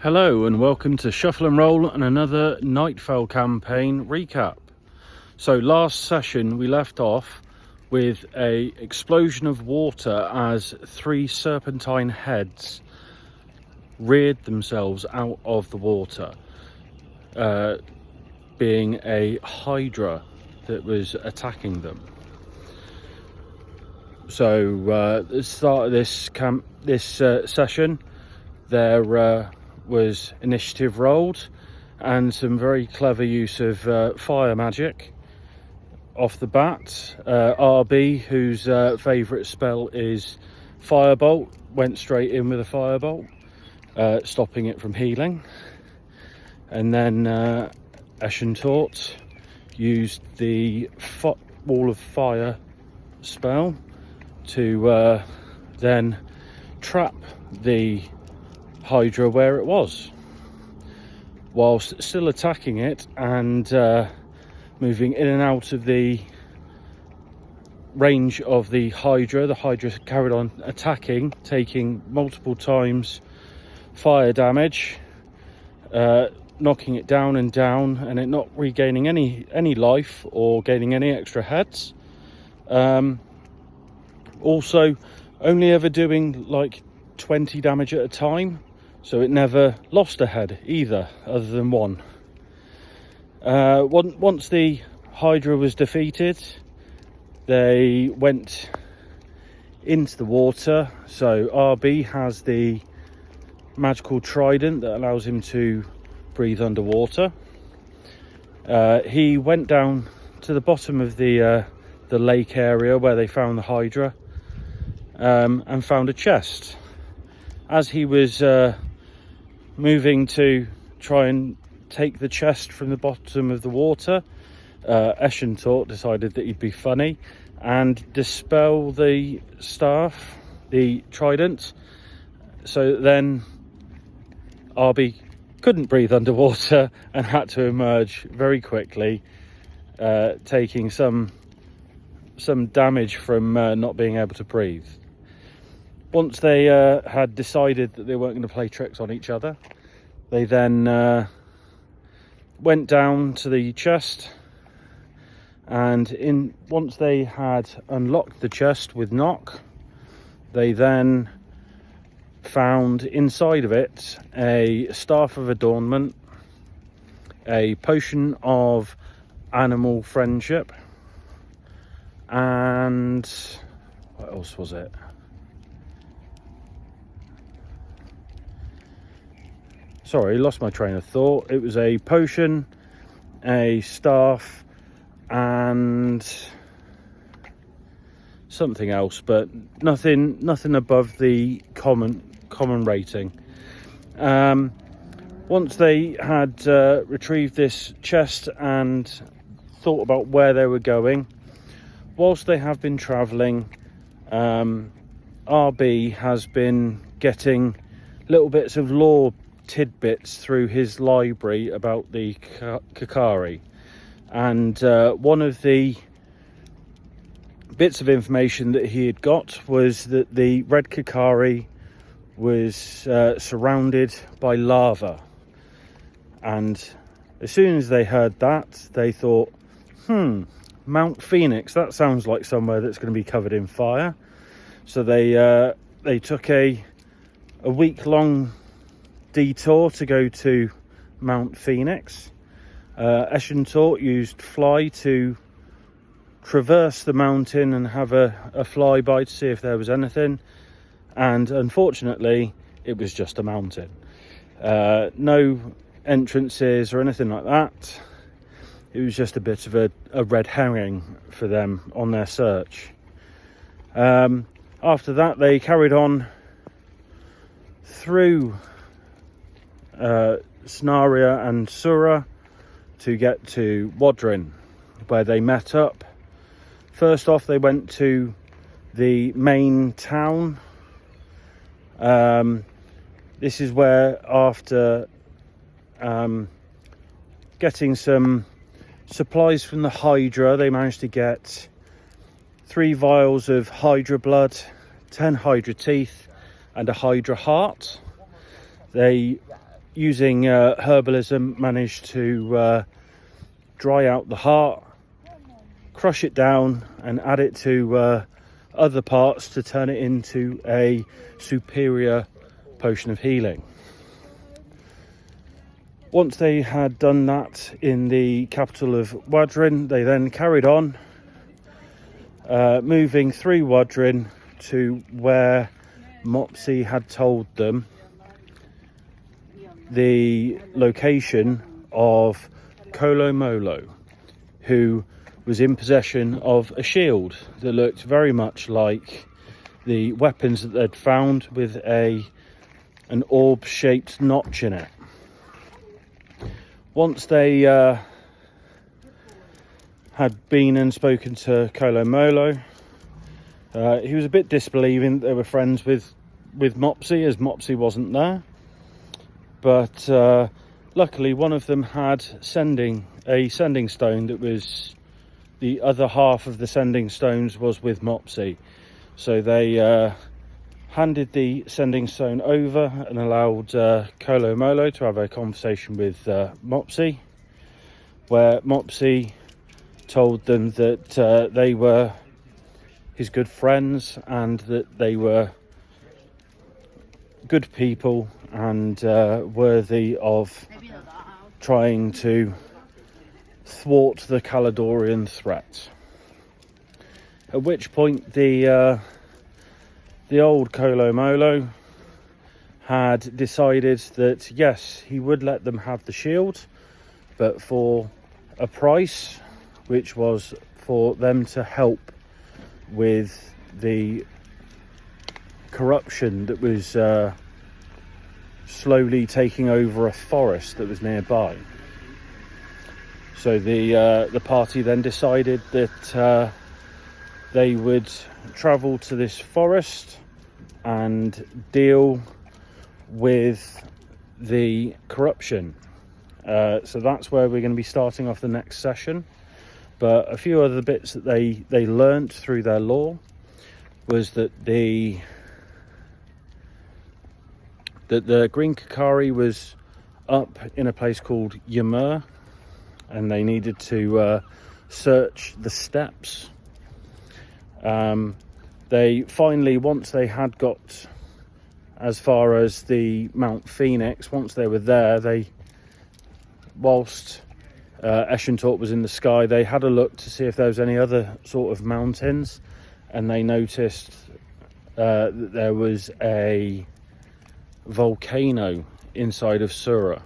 Hello and welcome to Shuffle and Roll and another Nightfell Campaign recap. So last session we left off with a explosion of water as 3 serpentine heads reared themselves out of the water, being a hydra that was attacking them. So at the start of this session there was initiative rolled and some very clever use of fire magic off the bat. RB, whose favourite spell is Firebolt, went straight in with a Firebolt, stopping it from healing. And then Eschentort used the Wall of Fire spell to then trap the Hydra where it was, whilst still attacking it and moving in and out of the range of the Hydra. The Hydra carried on attacking, taking multiple times fire damage, knocking it down and down, and it not regaining any life or gaining any extra heads. Also only ever doing like 20 damage at a time, so it never lost a head either, other than one. Once the Hydra was defeated, they went into the water. So RB has the magical trident that allows him to breathe underwater. He went down to the bottom of the lake area where they found the Hydra, and found a chest. As he was moving to try and take the chest from the bottom of the water, Eschentort decided that he'd be funny and dispel the staff, the trident, so then RB couldn't breathe underwater and had to emerge very quickly, taking some damage from not being able to breathe. Once they had decided that they weren't going to play tricks on each other, they then went down to the chest, and once they had unlocked the chest with knock, they then found inside of it a staff of adornment, a potion of animal friendship, and what else was it? Sorry, lost my train of thought. It was a potion, a staff, and something else, but nothing above the common rating. Once they had retrieved this chest and thought about where they were going, whilst they have been travelling, RB has been getting little bits of lore tidbits through his library about the Kakari, and one of the bits of information that he had got was that the red Kakari was surrounded by lava, and as soon as they heard that, they thought, Mount Phoenix, that sounds like somewhere that's going to be covered in fire. So they took a week-long detour to go to Mount Phoenix. Eschentort used Fly to traverse the mountain and have a flyby to see if there was anything, and unfortunately it was just a mountain. No entrances or anything like that. It was just a bit of a red herring for them on their search. After that, they carried on through Snaria and Sura to get to Wadrin, where they met up. First off, they went to the main town. This is where, after getting some supplies from the Hydra, they managed to get 3 vials of Hydra blood, 10 Hydra teeth, and a Hydra heart. They using herbalism, managed to dry out the heart, crush it down and add it to other parts to turn it into a superior potion of healing. Once they had done that in the capital of Wadrin, they then carried on, moving through Wadrin to where Mopsy had told them the location of Kolomolo, who was in possession of a shield that looked very much like the weapons that they'd found, with an orb-shaped notch in it. Once they had been and spoken to Kolomolo, he was a bit disbelieving that they were friends with Mopsy, as Mopsy wasn't there. But luckily one of them had a sending stone that was, the other half of the sending stones was with Mopsy. So they handed the sending stone over and allowed Kolomolo to have a conversation with Mopsy, where Mopsy told them that they were his good friends and that they were good people and worthy of trying to thwart the Caledonian threat. At which point the old Kolomolo had decided that yes, he would let them have the shield, but for a price, which was for them to help with the corruption that was slowly taking over a forest that was nearby. So the party then decided that they would travel to this forest and deal with the corruption. So that's where we're going to be starting off the next session. But a few other bits that they learnt through their lore was that the green Kakari was up in a place called Ymir, and they needed to search the steppes. They finally, once they had got as far as the Mount Phoenix, once they were there, whilst Eschentorp was in the sky, they had a look to see if there was any other sort of mountains, and they noticed that there was a volcano inside of Sura.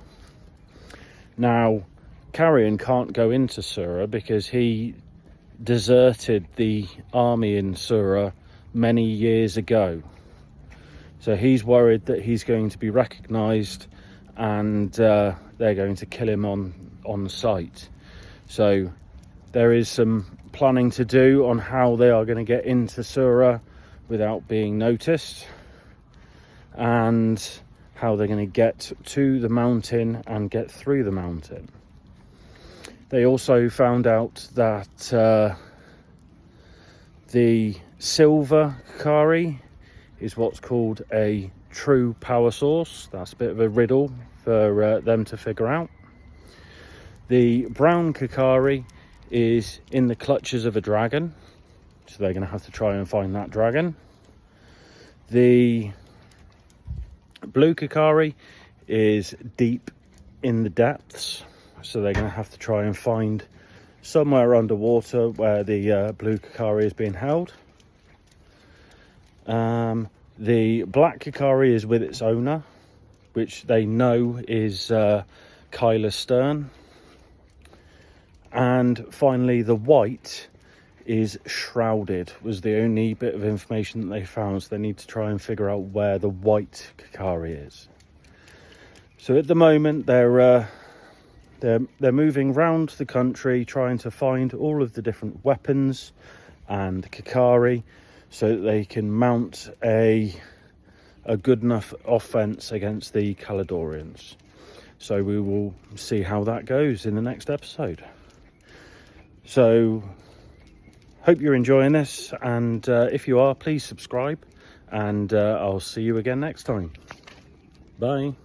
Now, Carrion can't go into Sura because he deserted the army in Sura many years ago. So he's worried that he's going to be recognised and they're going to kill him on sight. So there is some planning to do on how they are going to get into Sura without being noticed, and how they're going to get to the mountain and get through the mountain. They also found out that the silver Kakari is what's called a true power source. That's a bit of a riddle for them to figure out. The brown Kakari is in the clutches of a dragon, so they're going to have to try and find that dragon. The blue Kakari is deep in the depths, so they're going to have to try and find somewhere underwater where the blue Kakari is being held. The black Kakari is with its owner, which they know is Kyla Stern. And finally, the white is shrouded, was the only bit of information that they found. So they need to try and figure out where the white Kakari is. So at the moment, they're moving round the country trying to find all of the different weapons and Kakari so that they can mount a good enough offense against the Caledonians. So we will see how that goes in the next episode. So hope you're enjoying this, and if you are, please subscribe, and I'll see you again next time. Bye.